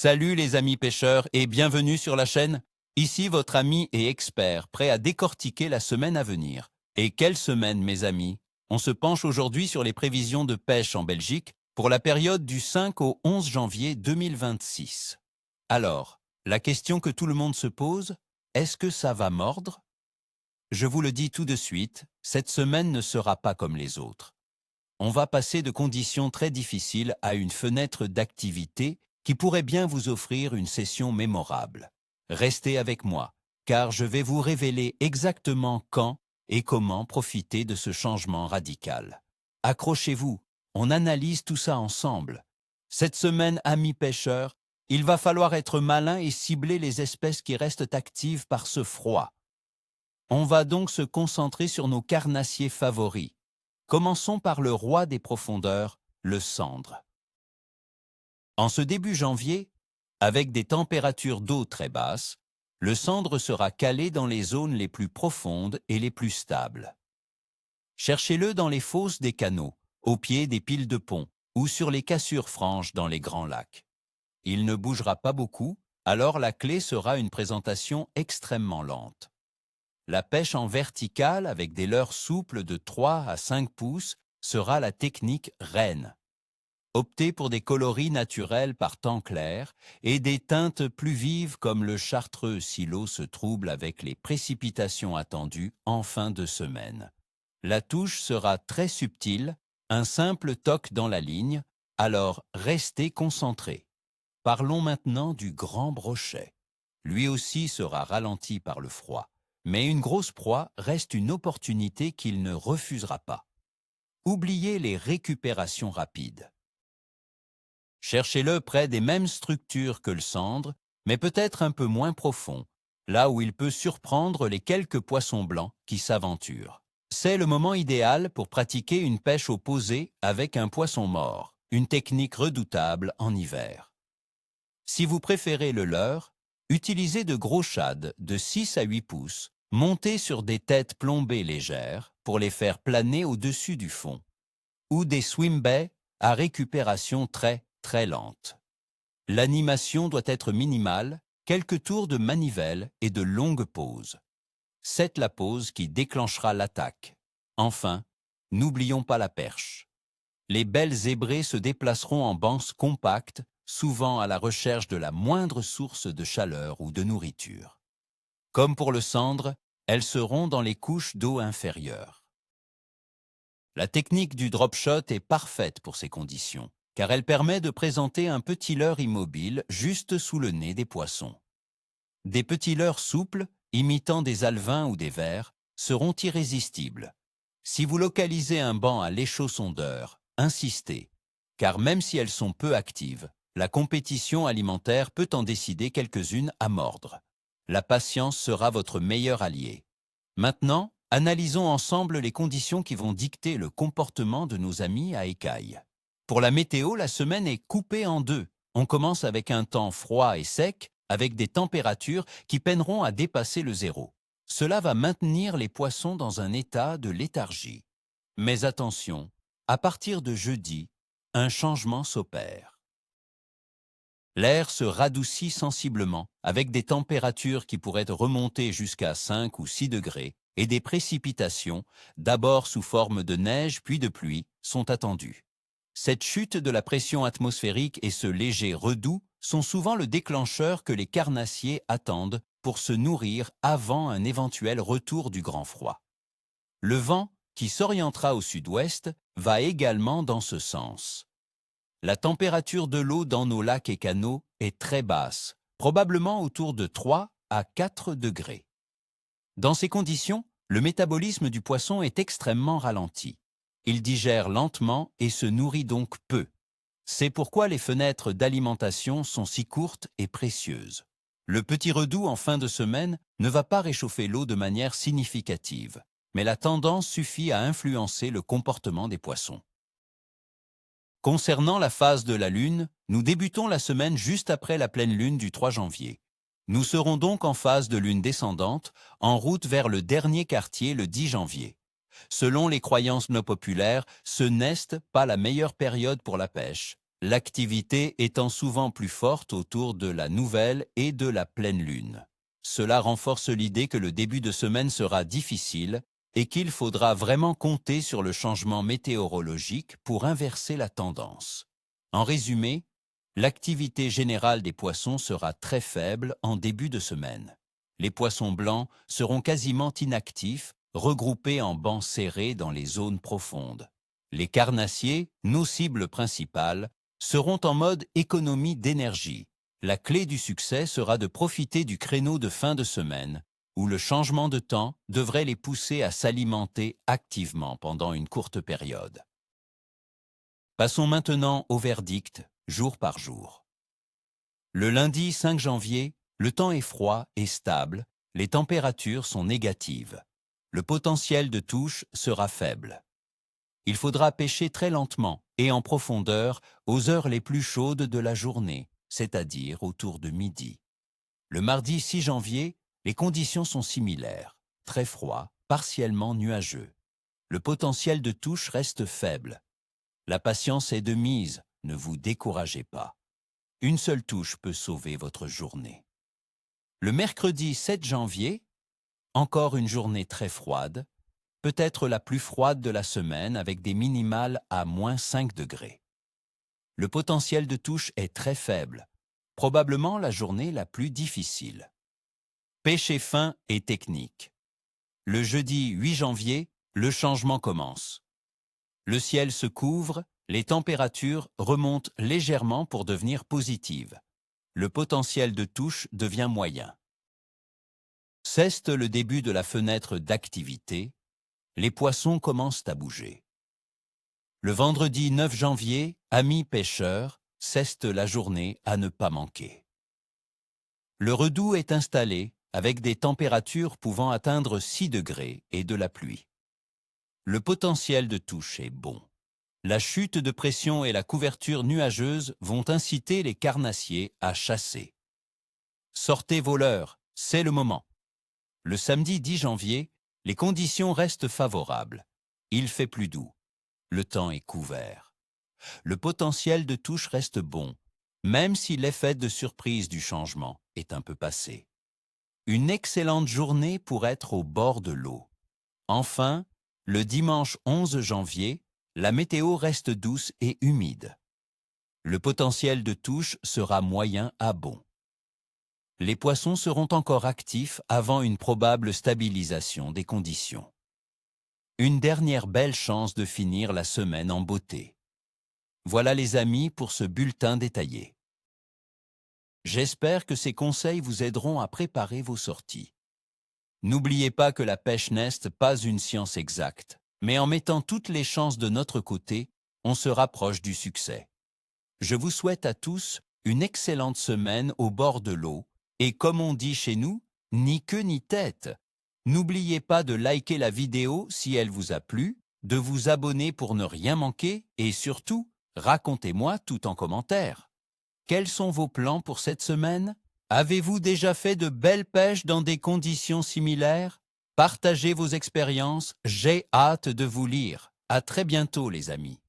Salut les amis pêcheurs et bienvenue sur la chaîne. Ici votre ami et expert prêt à décortiquer la semaine à venir. Et quelle semaine mes amis? On se penche aujourd'hui sur les prévisions de pêche en Belgique pour la période du 5 au 11 janvier 2026. Alors, la question que tout le monde se pose, est-ce que ça va mordre? Je vous le dis tout de suite, cette semaine ne sera pas comme les autres. On va passer de conditions très difficiles à une fenêtre d'activité qui pourrait bien vous offrir une session mémorable. Restez avec moi, car je vais vous révéler exactement quand et comment profiter de ce changement radical. Accrochez-vous, on analyse tout ça ensemble. Cette semaine, amis pêcheurs, il va falloir être malin et cibler les espèces qui restent actives par ce froid. On va donc se concentrer sur nos carnassiers favoris. Commençons par le roi des profondeurs, le sandre. En ce début janvier, avec des températures d'eau très basses, le sandre sera calé dans les zones les plus profondes et les plus stables. Cherchez-le dans les fosses des canaux, au pied des piles de ponts ou sur les cassures franches dans les grands lacs. Il ne bougera pas beaucoup, alors la clé sera une présentation extrêmement lente. La pêche en verticale avec des leurres souples de 3 à 5 pouces sera la technique reine. Optez pour des coloris naturels par temps clair et des teintes plus vives comme le chartreux si l'eau se trouble avec les précipitations attendues en fin de semaine. La touche sera très subtile, un simple toc dans la ligne, alors restez concentrés. Parlons maintenant du grand brochet. Lui aussi sera ralenti par le froid, mais une grosse proie reste une opportunité qu'il ne refusera pas. Oubliez les récupérations rapides. Cherchez-le près des mêmes structures que le sandre, mais peut-être un peu moins profond, là où il peut surprendre les quelques poissons blancs qui s'aventurent. C'est le moment idéal pour pratiquer une pêche au posé avec un poisson mort, une technique redoutable en hiver. Si vous préférez le leurre, utilisez de gros shad de 6 à 8 pouces, montés sur des têtes plombées légères pour les faire planer au-dessus du fond, ou des swimbaits à récupération très lente. L'animation doit être minimale, quelques tours de manivelle et de longues pauses. C'est la pause qui déclenchera l'attaque. Enfin, n'oublions pas la perche. Les belles zébrées se déplaceront en bancs compacts, souvent à la recherche de la moindre source de chaleur ou de nourriture. Comme pour le sandre, elles seront dans les couches d'eau inférieures. La technique du drop shot est parfaite pour ces conditions, car elle permet de présenter un petit leurre immobile juste sous le nez des poissons. Des petits leurres souples, imitant des alevins ou des vers, seront irrésistibles. Si vous localisez un banc à l'échaussondeur, insistez, car même si elles sont peu actives, la compétition alimentaire peut en décider quelques-unes à mordre. La patience sera votre meilleur allié. Maintenant, analysons ensemble les conditions qui vont dicter le comportement de nos amis à écailles. Pour la météo, la semaine est coupée en deux. On commence avec un temps froid et sec, avec des températures qui peineront à dépasser le zéro. Cela va maintenir les poissons dans un état de léthargie. Mais attention, à partir de jeudi, un changement s'opère. L'air se radoucit sensiblement, avec des températures qui pourraient remonter jusqu'à 5 ou 6 degrés, et des précipitations, d'abord sous forme de neige puis de pluie, sont attendues. Cette chute de la pression atmosphérique et ce léger redoux sont souvent le déclencheur que les carnassiers attendent pour se nourrir avant un éventuel retour du grand froid. Le vent, qui s'orientera au sud-ouest, va également dans ce sens. La température de l'eau dans nos lacs et canaux est très basse, probablement autour de 3 à 4 degrés. Dans ces conditions, le métabolisme du poisson est extrêmement ralenti. Il digère lentement et se nourrit donc peu. C'est pourquoi les fenêtres d'alimentation sont si courtes et précieuses. Le petit redoux en fin de semaine ne va pas réchauffer l'eau de manière significative, mais la tendance suffit à influencer le comportement des poissons. Concernant la phase de la Lune, nous débutons la semaine juste après la pleine Lune du 3 janvier. Nous serons donc en phase de Lune descendante, en route vers le dernier quartier le 10 janvier. Selon les croyances non populaires, ce n'est pas la meilleure période pour la pêche, l'activité étant souvent plus forte autour de la nouvelle et de la pleine lune. Cela renforce l'idée que le début de semaine sera difficile et qu'il faudra vraiment compter sur le changement météorologique pour inverser la tendance. En résumé, l'activité générale des poissons sera très faible en début de semaine. Les poissons blancs seront quasiment inactifs, regroupés en bancs serrés dans les zones profondes. Les carnassiers, nos cibles principales, seront en mode économie d'énergie. La clé du succès sera de profiter du créneau de fin de semaine, où le changement de temps devrait les pousser à s'alimenter activement pendant une courte période. Passons maintenant au verdict, jour par jour. Le lundi 5 janvier, le temps est froid et stable, les températures sont négatives. Le potentiel de touche sera faible. Il faudra pêcher très lentement et en profondeur aux heures les plus chaudes de la journée, c'est-à-dire autour de midi. Le mardi 6 janvier, les conditions sont similaires, très froid, partiellement nuageux. Le potentiel de touche reste faible. La patience est de mise, ne vous découragez pas. Une seule touche peut sauver votre journée. Le mercredi 7 janvier, encore une journée très froide, peut-être la plus froide de la semaine avec des minimales à -5 degrés. Le potentiel de touche est très faible, probablement la journée la plus difficile. Pêcher fin et technique. Le jeudi 8 janvier, le changement commence. Le ciel se couvre, les températures remontent légèrement pour devenir positives. Le potentiel de touche devient moyen. C'est le début de la fenêtre d'activité. Les poissons commencent à bouger. Le vendredi 9 janvier, amis pêcheurs, c'est la journée à ne pas manquer. Le redout est installé avec des températures pouvant atteindre 6 degrés et de la pluie. Le potentiel de touche est bon. La chute de pression et la couverture nuageuse vont inciter les carnassiers à chasser. Sortez vos leurres, c'est le moment. Le samedi 10 janvier, les conditions restent favorables. Il fait plus doux. Le temps est couvert. Le potentiel de touche reste bon, même si l'effet de surprise du changement est un peu passé. Une excellente journée pour être au bord de l'eau. Enfin, le dimanche 11 janvier, la météo reste douce et humide. Le potentiel de touche sera moyen à bon. Les poissons seront encore actifs avant une probable stabilisation des conditions. Une dernière belle chance de finir la semaine en beauté. Voilà les amis pour ce bulletin détaillé. J'espère que ces conseils vous aideront à préparer vos sorties. N'oubliez pas que la pêche n'est pas une science exacte, mais en mettant toutes les chances de notre côté, on se rapproche du succès. Je vous souhaite à tous une excellente semaine au bord de l'eau et comme on dit chez nous, ni queue ni tête. N'oubliez pas de liker la vidéo si elle vous a plu, de vous abonner pour ne rien manquer et surtout, racontez-moi tout en commentaire. Quels sont vos plans pour cette semaine? Avez-vous déjà fait de belles pêches dans des conditions similaires? Partagez vos expériences, j'ai hâte de vous lire. À très bientôt les amis.